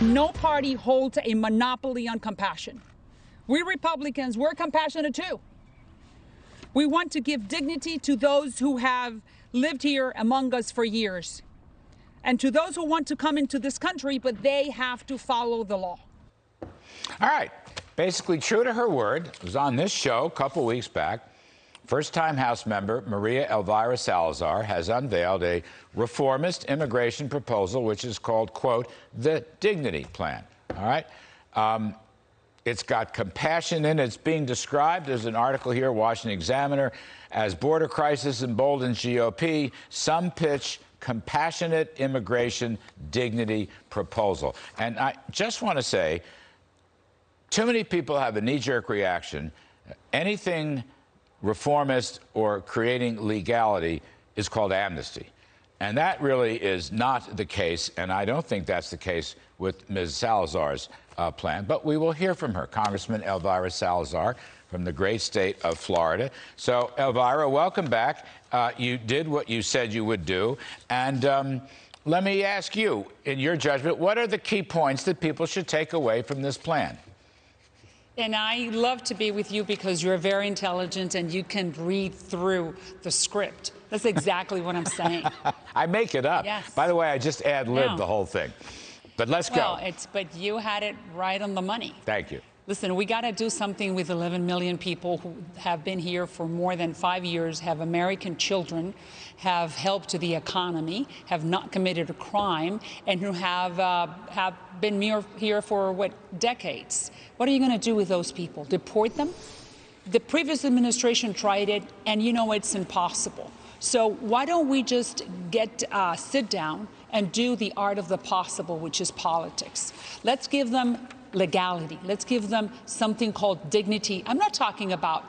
No party holds a monopoly on compassion. We Republicans, we're compassionate too. We want to give dignity to those who have lived here among us for years, and to those who want to come into this country, but they have to follow the law. All right. Basically true to her word. It was on this show a couple weeks back. First-time House member Maria Elvira Salazar has unveiled a reformist immigration proposal, which is called, quote, the Dignity Plan. All right? It's got compassion in it. It's being described, there's an article here, Washington Examiner, as border crisis emboldens GOP. Some pitch compassionate immigration dignity proposal. And I just want to say, too many people have a knee-jerk reaction. Anything reformist or creating legality is called amnesty. And that really is not the case, and I don't think that's the case with Ms. Salazar's plan. But we will hear from her, Congressman Elvira Salazar from the great state of Florida. So, Elvira, welcome back. You did what you said you would do. And let me ask you, in your judgment, what are the key points that people should take away from this plan? And I love to be with you because you're very intelligent and you can read through the script. That's exactly what I'm saying. I make it up. Yes. By the way, I just ad-libbed the whole thing. But let's go. But you had it right on the money. Thank you. Listen, we got to do something with 11 million people who have been here for more than 5 years, have American children, have helped to the economy, have not committed a crime, and who have been here for, what, decades. What are you going to do with those people? Deport them? The previous administration tried it, and you know it's impossible. So why don't we just sit down and do the art of the possible, which is politics? Let's give them legality. Let's give them something called dignity. I'm not talking about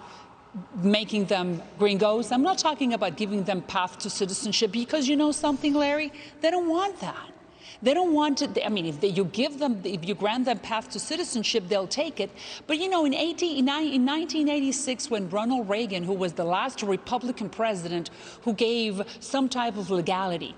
making them gringos. I'm not talking about giving them path to citizenship, because you know something, Larry? They don't want that. They don't want to. I mean, if you grant them path to citizenship, they'll take it. But you know, in 1986, when Ronald Reagan, who was the last Republican president who gave some type of legality,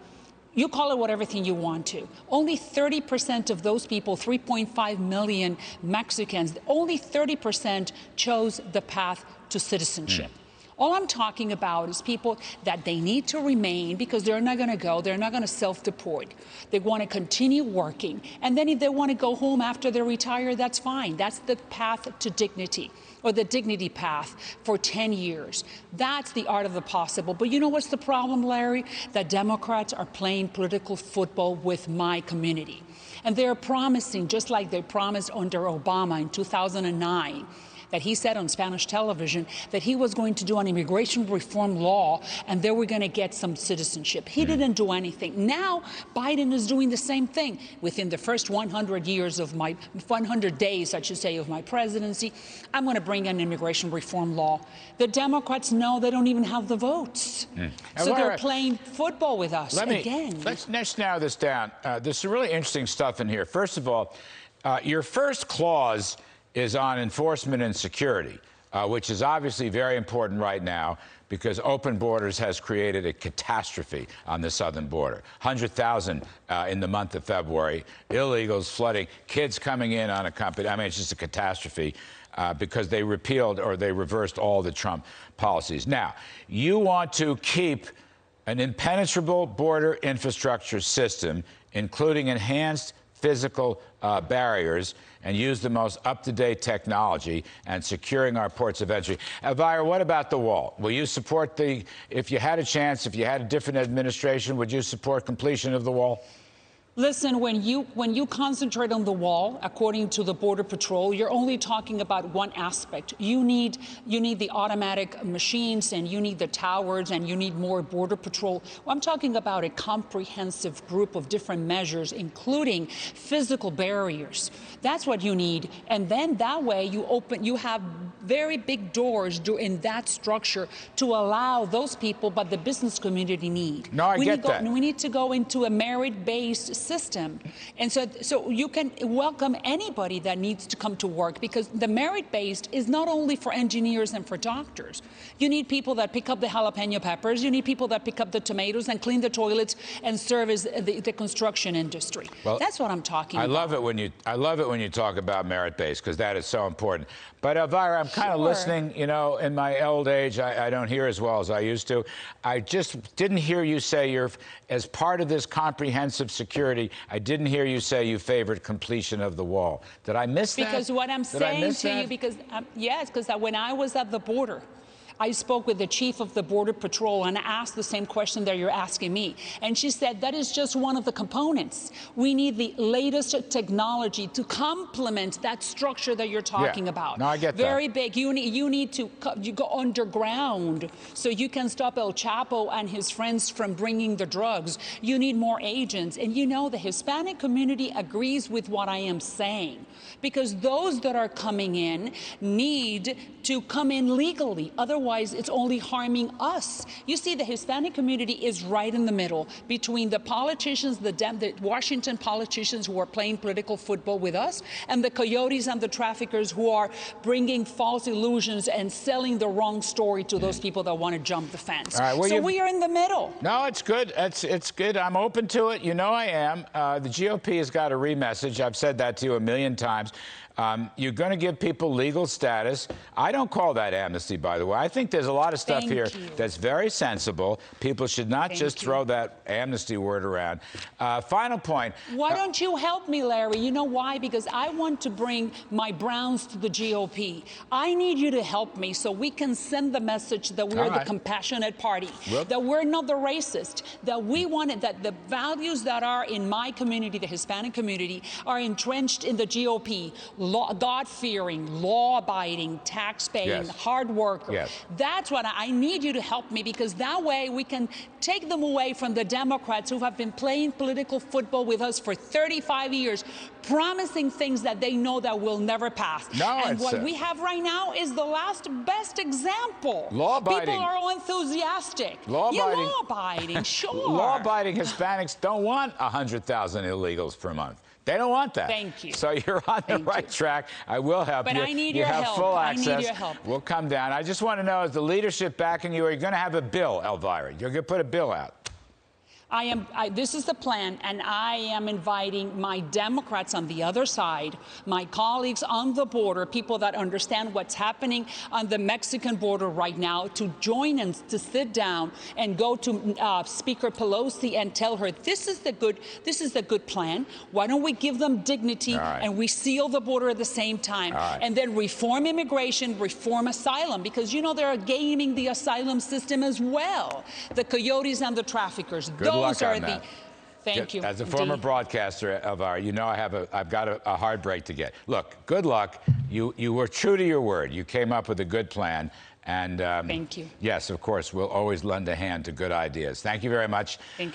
you call it whatever thing you want to, only 30% of those people, 3.5 million Mexicans, only 30% chose the path to citizenship. All I'm talking about is people that they need to remain because they're not going to go. They're not going to self-deport. They want to continue working. And then if they want to go home after they retire, that's fine. That's the path to dignity, or the dignity path for 10 years. That's the art of the possible. But you know what's the problem, Larry? That Democrats are playing political football with my community. And they're promising, just like they promised under Obama in 2009, that he said on Spanish television that he was going to do an immigration reform law and they were going to get some citizenship. He didn't do anything. Now Biden is doing the same thing. Within the first 100 years of 100 days, I should say, of my presidency, I'm going to bring an immigration reform law. The Democrats know they don't even have the votes. So they're playing football with us again. Let's narrow this down. There's some really interesting stuff in here. First of all, your first clause is on enforcement and security, which is obviously very important right now because open borders has created a catastrophe on the southern border. 100,000 in the month of February, illegals flooding, kids coming in unaccompanied. I mean, it's just a catastrophe because they repealed or they reversed all the Trump policies. Now, you want to keep an impenetrable border infrastructure system, including enhanced physical barriers, and use the most up-to-date technology and securing our ports of entry. Elvira, what about the wall? Will you support if you had a chance, if you had a different administration, would you support completion of the wall? Listen, when you concentrate on the wall, according to the Border Patrol, you're only talking about one aspect. You need the automatic machines, and you need the towers, and you need more Border Patrol. Well, I'm talking about a comprehensive group of different measures, including physical barriers. That's what you need. And then that way you have very big doors in that structure to allow those people, but the business community need. No, I get that. We need to go into a merit-based system. And so you can welcome anybody that needs to come to work, because the merit-based is not only for engineers and for doctors. You need people that pick up the jalapeno peppers. You need people that pick up the tomatoes and clean the toilets and service the construction industry. Well, that's what I'm talking about. I love it when you talk about merit-based, because that is so important. But Elvira, I'm kind of listening, you know, in my old age, I don't hear as well as I used to. I just didn't hear you say as part of this comprehensive security, I didn't hear you say you favored completion of the wall. Did I miss that? Because what I'm saying to you, because, yes, because when I was at the border, I spoke with the chief of the Border Patrol and asked the same question that you're asking me. And she said that is just one of the components. We need the latest technology to complement that structure that you're talking about. No, I get that. Very big. You need to go underground so you can stop El Chapo and his friends from bringing the drugs. You need more agents. And you know, the Hispanic community agrees with what I am saying, because those that are coming in need to come in legally. Otherwise, it's only harming us. You see, the Hispanic community is right in the middle between the politicians, the Washington politicians who are playing political football with us, and the coyotes and the traffickers who are bringing false illusions and selling the wrong story to those people that want to jump the fence. All right, well, so we are in the middle. No, it's good. It's good. I'm open to it. You know I am. The GOP has got a re-message. I've said that to you a million times. You're going to give people legal status. I don't call that amnesty, by the way. I think there's a lot of stuff here that's very sensible. People should not just throw that amnesty word around. Final point. Why don't you help me, Larry? You know why? Because I want to bring my Browns to the GOP. I need you to help me so we can send the message that we're the compassionate party, that we're not the racist, that we want it, that the values that are in my community, the Hispanic community, are entrenched in the GOP. God-fearing, law-abiding, tax-paying, hard worker. That's what I need you to help me, because that way we can take them away from the Democrats who have been playing political football with us for 35 years, promising things that they know that will never pass. And what we have right now is the last best example. Law-abiding. People are enthusiastic. Law-abiding. Law-abiding, sure. Law-abiding Hispanics don't want 100,000 illegals per month. They don't want that. Thank you. So you're on the right track. I will help you. But I need your help. You have full access. I need your help. We'll come down. I just want to know, is the leadership backing you? Are you going to have a bill, Elvira? You're going to put a bill out? This is the plan, and I am inviting my Democrats on the other side, my colleagues on the border, people that understand what's happening on the Mexican border right now, to join and to sit down and go to Speaker Pelosi and tell her this is the good plan. Why don't we give them dignity and we seal the border at the same time, and then reform immigration, reform asylum, because you know they're gaming the asylum system as well. The coyotes and the traffickers. Those are the. Thank you. As a former broadcaster of you know I've got a hard break to get. Look, good luck. You were true to your word. You came up with a good plan. And thank you. Yes, of course, we'll always lend a hand to good ideas. Thank you very much. Thank you.